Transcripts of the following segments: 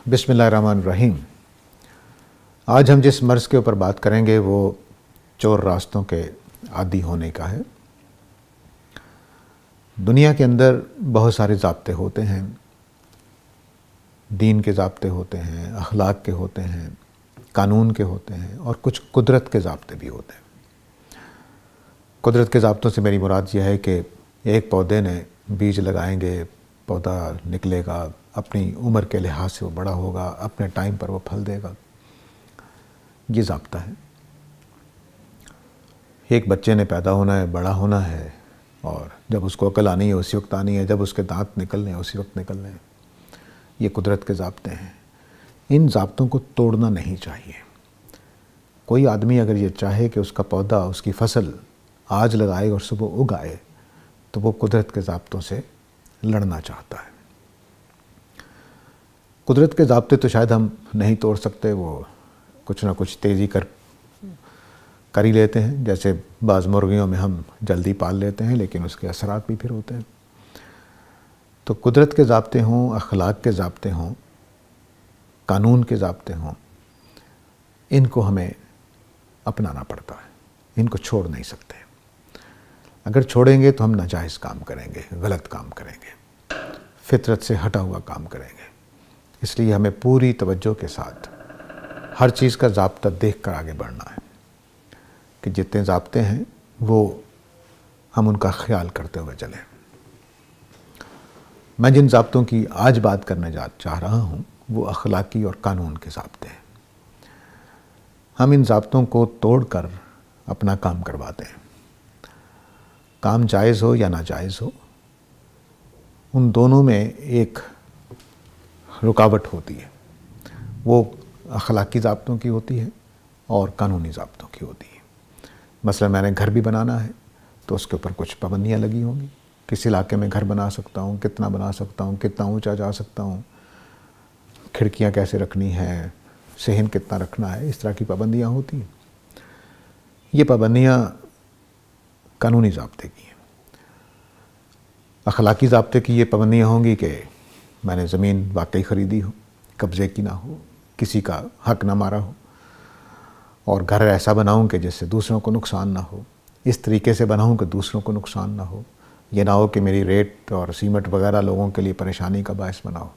بسم اللہ الرحمن الرحیم۔ آج ہم جس مرض کے اوپر بات کریں گے وہ چور راستوں کے عادی ہونے کا ہے۔ دنیا کے اندر بہت سارے ضابطے ہوتے ہیں، دین کے ضابطے ہوتے ہیں، اخلاق کے ہوتے ہیں، قانون کے ہوتے ہیں، اور کچھ قدرت کے ضابطے بھی ہوتے ہیں۔ قدرت کے ضابطوں سے میری مراد یہ ہے کہ ایک پودے نے بیج لگائیں گے، پودا نکلے گا، اپنی عمر کے لحاظ سے وہ بڑا ہوگا، اپنے ٹائم پر وہ پھل دے گا، یہ ضابطہ ہے۔ ایک بچے نے پیدا ہونا ہے، بڑا ہونا ہے، اور جب اس کو عقل آنی ہے اسی وقت آنی ہے، جب اس کے دانت نکلنے ہیں اسی وقت نکلنے ہیں، یہ قدرت کے ضابطے ہیں۔ ان ضابطوں کو توڑنا نہیں چاہیے۔ کوئی آدمی اگر یہ چاہے کہ اس کا پودا، اس کی فصل آج لگائے اور صبح اگائے تو وہ قدرت کے ضابطوں سے لڑنا چاہتا ہے۔ قدرت کے ضابطے تو شاید ہم نہیں توڑ سکتے، وہ کچھ نہ کچھ تیزی کر ہی لیتے ہیں، جیسے بعض مرغیوں میں ہم جلدی پال لیتے ہیں لیکن اس کے اثرات بھی پھر ہوتے ہیں۔ تو قدرت کے ضابطے ہوں، اخلاق کے ضابطے ہوں، قانون کے ضابطے ہوں، ان کو ہمیں اپنانا پڑتا ہے، ان کو چھوڑ نہیں سکتے۔ اگر چھوڑیں گے تو ہم ناجائز کام کریں گے، غلط کام کریں گے، فطرت سے ہٹا ہوا کام کریں گے۔ اس لیے ہمیں پوری توجہ کے ساتھ ہر چیز کا ضابطہ دیکھ کر آگے بڑھنا ہے کہ جتنے ضابطے ہیں وہ ہم ان کا خیال کرتے ہوئے چلیں۔ میں جن ضابطوں کی آج بات کرنے چاہ رہا ہوں وہ اخلاقی اور قانون کے ضابطے ہیں۔ ہم ان ضابطوں کو توڑ کر اپنا کام کرواتے ہیں۔ کام جائز ہو یا ناجائز ہو، ان دونوں میں ایک رکاوٹ ہوتی ہے، وہ اخلاقی ضابطوں کی ہوتی ہے اور قانونی ضابطوں کی ہوتی ہے۔ مثلا میں نے گھر بھی بنانا ہے تو اس کے اوپر کچھ پابندیاں لگی ہوں گی، کس علاقے میں گھر بنا سکتا ہوں، کتنا بنا سکتا ہوں، کتنا اونچا جا سکتا ہوں، کھڑکیاں کیسے رکھنی ہیں، صحن کتنا رکھنا ہے، اس طرح کی پابندیاں ہوتی ہیں۔ یہ پابندیاں قانونی ضابطے کی ہیں۔ اخلاقی ضابطے کی یہ پابندیاں ہوں گی کہ میں نے زمین واقعی خریدی ہو، قبضے کی نہ ہو، کسی کا حق نہ مارا ہو، اور گھر ایسا بناؤں کہ جس سے دوسروں کو نقصان نہ ہو، اس طریقے سے بناؤں کہ دوسروں کو نقصان نہ ہو، یہ نہ ہو کہ میری ریت اور سیمنٹ وغیرہ لوگوں کے لیے پریشانی کا باعث بنا ہو۔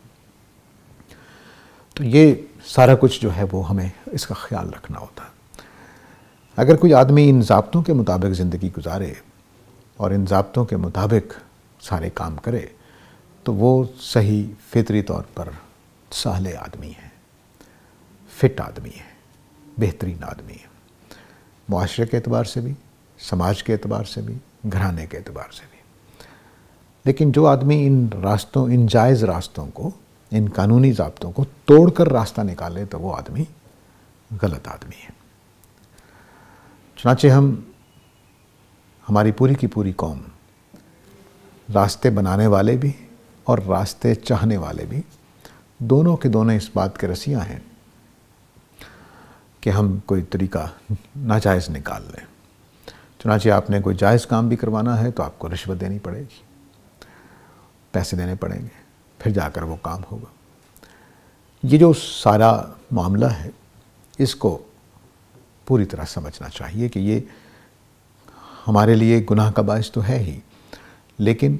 تو یہ سارا کچھ جو ہے وہ ہمیں اس کا خیال رکھنا ہوتا ہے۔ اگر کوئی آدمی ان ضابطوں کے مطابق زندگی گزارے اور ان ضابطوں کے مطابق سارے کام کرے تو وہ صحیح فطری طور پر صالح آدمی ہے، فٹ آدمی ہے، بہترین آدمی ہے، معاشرے کے اعتبار سے بھی، سماج کے اعتبار سے بھی، گھرانے کے اعتبار سے بھی۔ لیکن جو آدمی ان جائز راستوں کو، ان قانونی ضابطوں کو توڑ کر راستہ نکالے تو وہ آدمی غلط آدمی ہے۔ چنانچہ ہماری پوری کی پوری قوم، راستے بنانے والے بھی اور راستے چاہنے والے بھی، دونوں کے دونوں اس بات کے رسیاں ہیں کہ ہم کوئی طریقہ ناجائز نکال لیں۔ چنانچہ آپ نے کوئی جائز کام بھی کروانا ہے تو آپ کو رشوت دینی پڑے گی، پیسے دینے پڑیں گے، پھر جا کر وہ کام ہوگا۔ یہ جو سارا معاملہ ہے اس کو پوری طرح سمجھنا چاہیے کہ یہ ہمارے لیے گناہ کا باعث تو ہے ہی، لیکن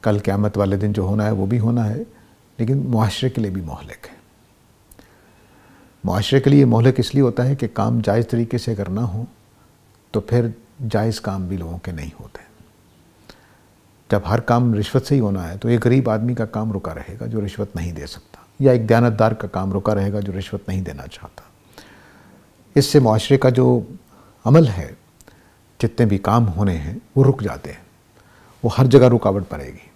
کل قیامت والے دن جو ہونا ہے وہ بھی ہونا ہے، لیکن معاشرے کے لیے بھی مہلک ہے۔ معاشرے کے لیے مہلک اس لیے ہوتا ہے کہ کام جائز طریقے سے اگر نہ ہو تو پھر جائز کام بھی لوگوں کے نہیں ہوتے۔ جب ہر کام رشوت سے ہی ہونا ہے تو ایک غریب آدمی کا کام رکا رہے گا جو رشوت نہیں دے سکتا، یا ایک دیانتدار کا کام رکا رہے گا جو رشوت نہیں دینا چاہتا۔ اس سے معاشرے کا جو عمل ہے، جتنے بھی کام ہونے ہیں وہ رک جاتے ہیں، وہ ہر جگہ رکاوٹ پڑے گی۔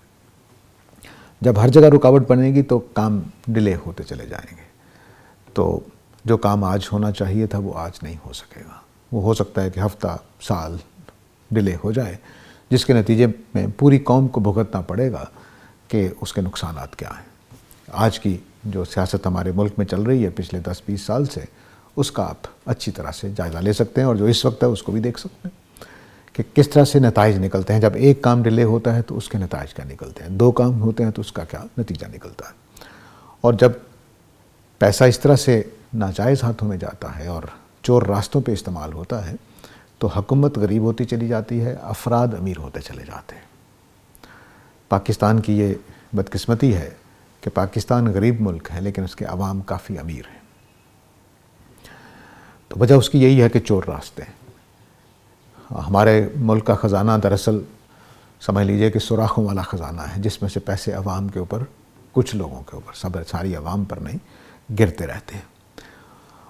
جب ہر جگہ رکاوٹ بنے گی تو کام ڈیلے ہوتے چلے جائیں گے، تو جو کام آج ہونا چاہیے تھا وہ آج نہیں ہو سکے گا۔ وہ ہو سکتا ہے کہ ہفتہ، سال ڈیلے ہو جائے، جس کے نتیجے میں پوری قوم کو بھگتنا پڑے گا کہ اس کے نقصانات کیا ہیں۔ آج کی جو سیاست ہمارے ملک میں چل رہی ہے پچھلے 10-20 سال سے، اس کا آپ اچھی طرح سے جائزہ لے سکتے ہیں، اور جو اس وقت ہے اس کو بھی دیکھ سکتے ہیں کہ کس طرح سے نتائج نکلتے ہیں۔ جب ایک کام ڈیلے ہوتا ہے تو اس کے نتائج کیا نکلتے ہیں، 2 کام ہوتے ہیں تو اس کا کیا نتیجہ نکلتا ہے، اور جب پیسہ اس طرح سے ناجائز ہاتھوں میں جاتا ہے اور چور راستوں پہ استعمال ہوتا ہے تو حکومت غریب ہوتی چلی جاتی ہے، افراد امیر ہوتے چلے جاتے ہیں۔ پاکستان کی یہ بدقسمتی ہے کہ پاکستان غریب ملک ہے لیکن اس کے عوام کافی امیر ہیں۔ تو وجہ اس کی یہی ہے کہ چور راستے ہیں۔ ہمارے ملک کا خزانہ دراصل سمجھ لیجئے کہ سوراخوں والا خزانہ ہے، جس میں سے پیسے عوام کے اوپر، کچھ لوگوں کے اوپر، ساری عوام پر نہیں، گرتے رہتے ہیں،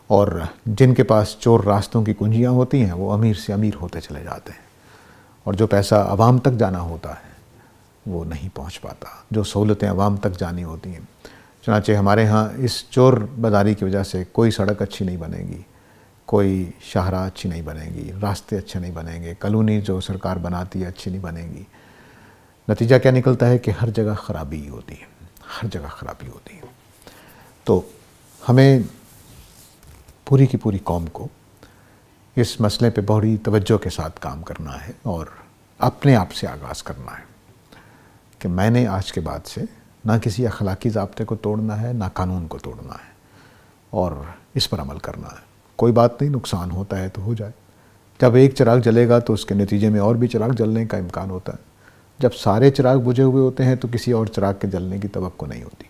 اور جن کے پاس چور راستوں کی کنجیاں ہوتی ہیں وہ امیر سے امیر ہوتے چلے جاتے ہیں، اور جو پیسہ عوام تک جانا ہوتا ہے وہ نہیں پہنچ پاتا، جو سہولتیں عوام تک جانی ہوتی ہیں۔ چنانچہ ہمارے ہاں اس چور بازاری کی وجہ سے کوئی سڑک اچھی نہیں بنے گی، کوئی شاہراہ اچھی نہیں بنے گی، راستے اچھے نہیں بنیں گے، کالونی جو سرکار بناتی ہے اچھی نہیں بنے گی۔ نتیجہ کیا نکلتا ہے کہ ہر جگہ خرابی ہوتی ہے، ہر جگہ خرابی ہوتی ہے۔ تو ہمیں پوری کی پوری قوم کو اس مسئلے پہ بڑی توجہ کے ساتھ کام کرنا ہے اور اپنے آپ سے آغاز کرنا ہے کہ میں نے آج کے بعد سے نہ کسی اخلاقی ضابطے کو توڑنا ہے، نہ قانون کو توڑنا ہے، اور اس پر عمل کرنا ہے۔ کوئی بات نہیں، نقصان ہوتا ہے تو ہو جائے۔ جب ایک چراغ جلے گا تو اس کے نتیجے میں اور بھی چراغ جلنے کا امکان ہوتا ہے۔ جب سارے چراغ بجھے ہوئے ہوتے ہیں تو کسی اور چراغ کے جلنے کی توقع نہیں ہوتی۔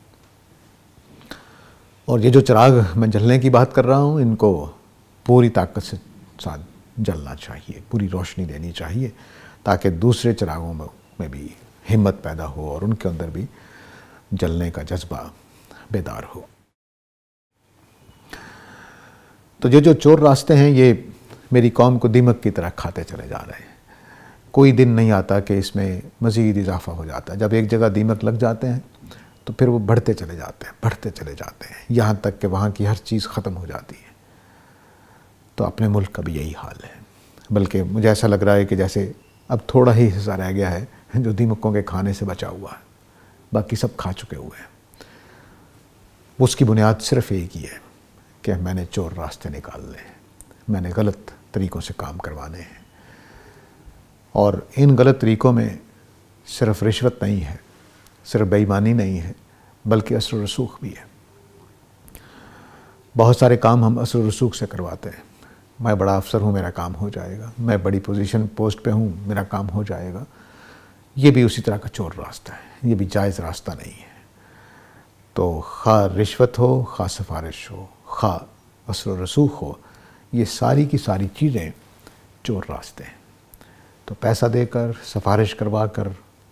اور یہ جو چراغ میں جلنے کی بات کر رہا ہوں، ان کو پوری طاقت سے ساتھ جلنا چاہیے، پوری روشنی دینی چاہیے، تاکہ دوسرے چراغوں میں بھی ہمت پیدا ہو اور ان کے اندر بھی جلنے کا جذبہ بیدار ہو۔ تو یہ جو چور راستے ہیں یہ میری قوم کو دیمک کی طرح کھاتے چلے جا رہے ہیں۔ کوئی دن نہیں آتا کہ اس میں مزید اضافہ ہو جاتا ہے۔ جب ایک جگہ دیمک لگ جاتے ہیں تو پھر وہ بڑھتے چلے جاتے ہیں، بڑھتے چلے جاتے ہیں، یہاں تک کہ وہاں کی ہر چیز ختم ہو جاتی ہے۔ تو اپنے ملک کا بھی یہی حال ہے، بلکہ مجھے ایسا لگ رہا ہے کہ جیسے اب تھوڑا ہی حصہ رہ گیا ہے جو دیمکوں کے کھانے سے بچا ہوا ہے، باقی سب کھا چکے ہوئے ہیں۔ اس کی بنیاد صرف ایک ہی ہے کہ میں نے چور راستے نکالنے ہیں، میں نے غلط طریقوں سے کام کروانے ہیں، اور ان غلط طریقوں میں صرف رشوت نہیں ہے، صرف بے ایمانی نہیں ہے، بلکہ اثر و رسوخ بھی ہے۔ بہت سارے کام ہم اثر و رسوخ سے کرواتے ہیں۔ میں بڑا افسر ہوں، میرا کام ہو جائے گا، میں بڑی پوسٹ پہ ہوں، میرا کام ہو جائے گا۔ یہ بھی اسی طرح کا چور راستہ ہے، یہ بھی جائز راستہ نہیں ہے۔ تو خواہ رشوت ہو، خواہ سفارش ہو، خواہ اثر و رسوخ ہو، یہ ساری کی ساری چیزیں چور راستے ہیں۔ تو پیسہ دے کر، سفارش کروا کر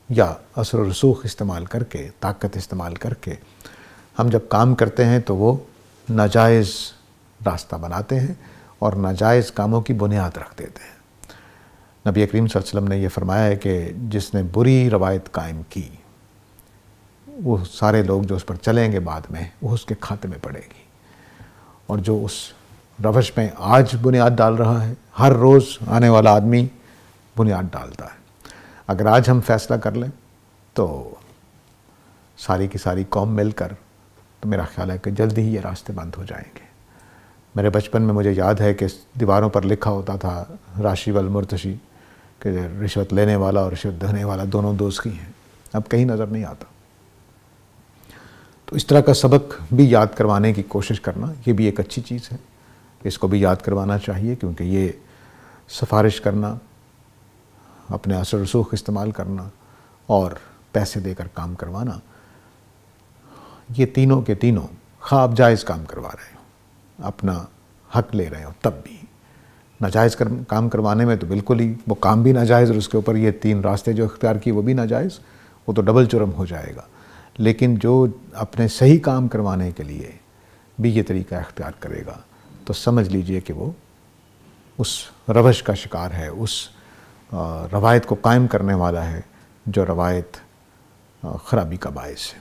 یا اثر و رسوخ استعمال کر کے، طاقت استعمال کر کے ہم جب کام کرتے ہیں تو وہ ناجائز راستہ بناتے ہیں اور ناجائز کاموں کی بنیاد رکھ دیتے ہیں۔ نبی کریم صلی اللہ علیہ وسلم نے یہ فرمایا ہے کہ جس نے بری روایت قائم کی، وہ سارے لوگ جو اس پر چلیں گے بعد میں، وہ اس کے کھاتے میں پڑے گی، اور جو اس روش میں آج بنیاد ڈال رہا ہے، ہر روز آنے والا آدمی بنیاد ڈالتا ہے۔ اگر آج ہم فیصلہ کر لیں تو ساری کی ساری قوم مل کر، تو میرا خیال ہے کہ جلدی ہی یہ راستے بند ہو جائیں گے۔ میرے بچپن میں مجھے یاد ہے کہ دیواروں پر لکھا ہوتا تھا راشی والمرتشی، کہ رشوت لینے والا اور رشوت دینے والا دونوں دوزخی ہیں۔ اب کہیں نظر نہیں آتا۔ تو اس طرح کا سبق بھی یاد کروانے کی کوشش کرنا، یہ بھی ایک اچھی چیز ہے، اس کو بھی یاد کروانا چاہیے، کیونکہ یہ سفارش کرنا، اپنے اثر رسوخ استعمال کرنا اور پیسے دے کر کام کروانا، یہ تینوں کے تینوں خواہ آپ جائز کام کروا رہے ہو، اپنا حق لے رہے ہو، تب بھی ناجائز کام کروانے میں تو بالکل ہی وہ کام بھی ناجائز، اور اس کے اوپر یہ تین راستے جو اختیار کی وہ بھی ناجائز، وہ تو ڈبل جرم ہو جائے گا۔ لیکن جو اپنے صحیح کام کروانے کے لیے بھی یہ طریقہ اختیار کرے گا تو سمجھ لیجئے کہ وہ اس روش کا شکار ہے، اس روایت کو قائم کرنے والا ہے جو روایت خرابی کا باعث ہے۔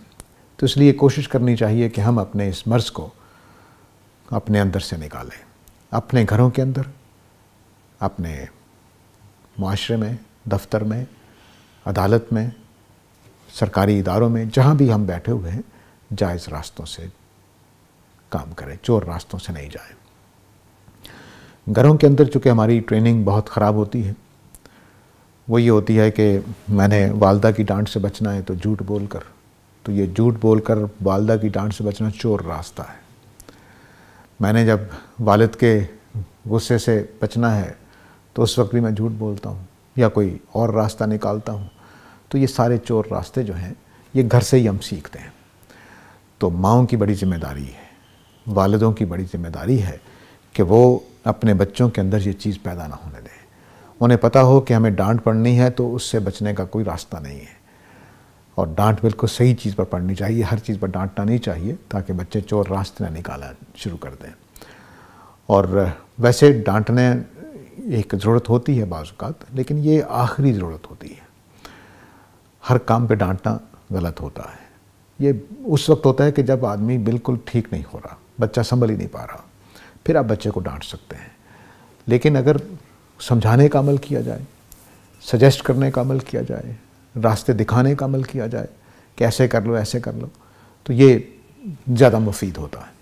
تو اس لیے کوشش کرنی چاہیے کہ ہم اپنے اس مرض کو اپنے اندر سے نکالیں، اپنے گھروں کے اندر، اپنے معاشرے میں، دفتر میں، عدالت میں، سرکاری اداروں میں، جہاں بھی ہم بیٹھے ہوئے ہیں، جائز راستوں سے کام کریں، چور راستوں سے نہیں جائیں۔ گھروں کے اندر چونکہ ہماری ٹریننگ بہت خراب ہوتی ہے، وہ یہ ہوتی ہے کہ میں نے والدہ کی ڈانٹ سے بچنا ہے تو جھوٹ بول کر، تو یہ جھوٹ بول کر والدہ کی ڈانٹ سے بچنا چور راستہ ہے۔ میں نے جب والد کے غصے سے بچنا ہے تو اس وقت بھی میں جھوٹ بولتا ہوں یا کوئی اور راستہ نکالتا ہوں. تو یہ سارے چور راستے جو ہیں یہ گھر سے ہی ہم سیکھتے ہیں. تو ماؤں کی بڑی ذمہ داری ہے, والدوں کی بڑی ذمہ داری ہے کہ وہ اپنے بچوں کے اندر یہ چیز پیدا نہ ہونے دیں. انہیں پتہ ہو کہ ہمیں ڈانٹ پڑنی ہے تو اس سے بچنے کا کوئی راستہ نہیں ہے, اور ڈانٹ بالکل صحیح چیز پر پڑنی چاہیے, ہر چیز پر ڈانٹنا نہیں چاہیے تاکہ بچے چور راستے نہ نکالا شروع کر دیں. اور ویسے ڈانٹنے ایک ضرورت ہوتی ہے بعض اوقات, لیکن یہ آخری ضرورت ہوتی ہے. ہر کام پہ ڈانٹنا غلط ہوتا ہے. یہ اس وقت ہوتا ہے کہ جب آدمی بالکل ٹھیک نہیں ہو رہا, بچہ سنبھل ہی نہیں پا رہا, پھر آپ بچے کو ڈانٹ سکتے ہیں. لیکن اگر سمجھانے کا عمل کیا جائے, سجیسٹ کرنے کا عمل کیا جائے, راستے دکھانے کا عمل کیا جائے کہ ایسے کر لو ایسے کر لو, تو یہ زیادہ مفید ہوتا ہے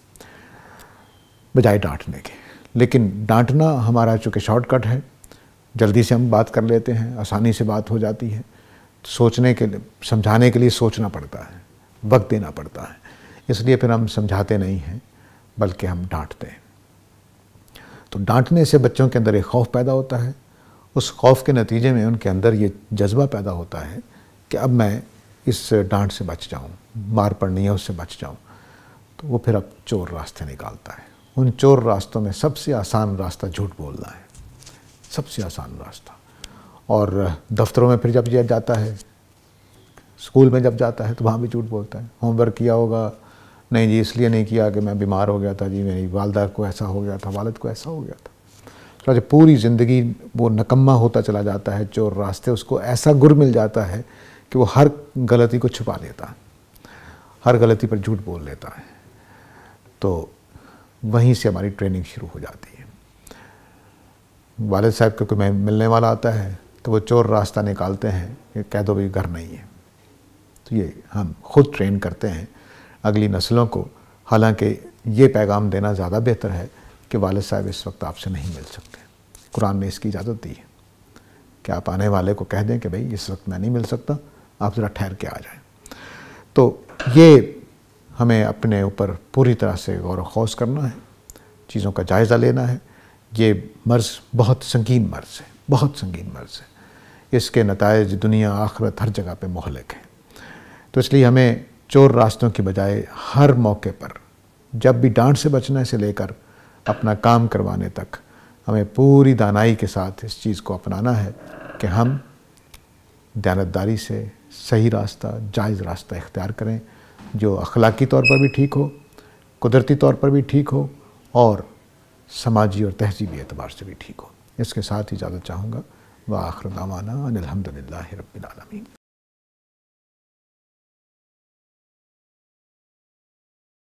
بجائے ڈانٹنے کے. لیکن ڈانٹنا ہمارا چونکہ شارٹ کٹ ہے, جلدی سے ہم بات کر لیتے ہیں, آسانی سے بات ہو جاتی ہے. سوچنے کے لیے, سمجھانے کے لیے سوچنا پڑتا ہے, وقت دینا پڑتا ہے. اس لیے پھر ہم سمجھاتے نہیں ہیں بلکہ ہم ڈانٹتے ہیں. تو ڈانٹنے سے بچوں کے اندر ایک خوف پیدا ہوتا ہے. اس خوف کے نتیجے میں ان کے اندر یہ جذبہ پیدا ہوتا ہے کہ اب میں اس ڈانٹ سے بچ جاؤں, مار پڑنی ہے اس سے بچ جاؤں. تو وہ پھر اب چور راستے نکالتا ہے. ان چور راستوں میں سب سے آسان راستہ جھوٹ بولنا ہے, سب سے آسان راستہ. اور دفتروں میں پھر جب یہ جاتا ہے, اسکول میں جب جاتا ہے تو وہاں بھی جھوٹ بولتا ہے. ہوم ورک کیا ہوگا, نہیں جی اس لیے نہیں کیا کہ میں بیمار ہو گیا تھا, جی میری والدہ کو ایسا ہو گیا تھا, والد کو ایسا ہو گیا تھا. تو پوری زندگی وہ نکمہ ہوتا چلا جاتا ہے چور راستے. اس کو ایسا گر مل جاتا ہے کہ وہ ہر غلطی کو چھپا لیتا ہے, ہر غلطی پر جھوٹ بول لیتا ہے. تو وہیں سے ہماری ٹریننگ شروع ہو جاتی ہے. والد صاحب کو کوئی ملنے والا آتا ہے تو وہ چور راستہ نکالتے ہیں کہ کہہ دو بھی گھر نہیں ہے. تو یہ ہم خود ٹرین کرتے ہیں اگلی نسلوں کو. حالانکہ یہ پیغام دینا زیادہ بہتر ہے کہ والد صاحب اس وقت آپ سے نہیں مل سکتے. قرآن نے اس کی اجازت دی ہے کہ آپ آنے والے کو کہہ دیں کہ بھئی اس وقت میں نہیں مل سکتا, آپ ذرا ٹھہر کے آ جائیں. تو یہ ہمیں اپنے اوپر پوری طرح سے غور و خوض کرنا ہے, چیزوں کا جائزہ لینا ہے. یہ مرض بہت سنگین مرض ہے, بہت سنگین مرض ہے. اس کے نتائج دنیا آخرت ہر جگہ پہ مہلک ہیں. تو اس لیے ہمیں چور راستوں کی بجائے ہر موقع پر, جب بھی ڈانٹ سے بچنے سے لے کر اپنا کام کروانے تک, ہمیں پوری دانائی کے ساتھ اس چیز کو اپنانا ہے کہ ہم دیانتداری سے صحیح راستہ, جائز راستہ اختیار کریں, جو اخلاقی طور پر بھی ٹھیک ہو, قدرتی طور پر بھی ٹھیک ہو, اور سماجی اور تہذیبی اعتبار سے بھی ٹھیک ہو. اس کے ساتھ اجازت چاہوں گا. وآخر دعوانا ان الحمد للہ رب العالمین.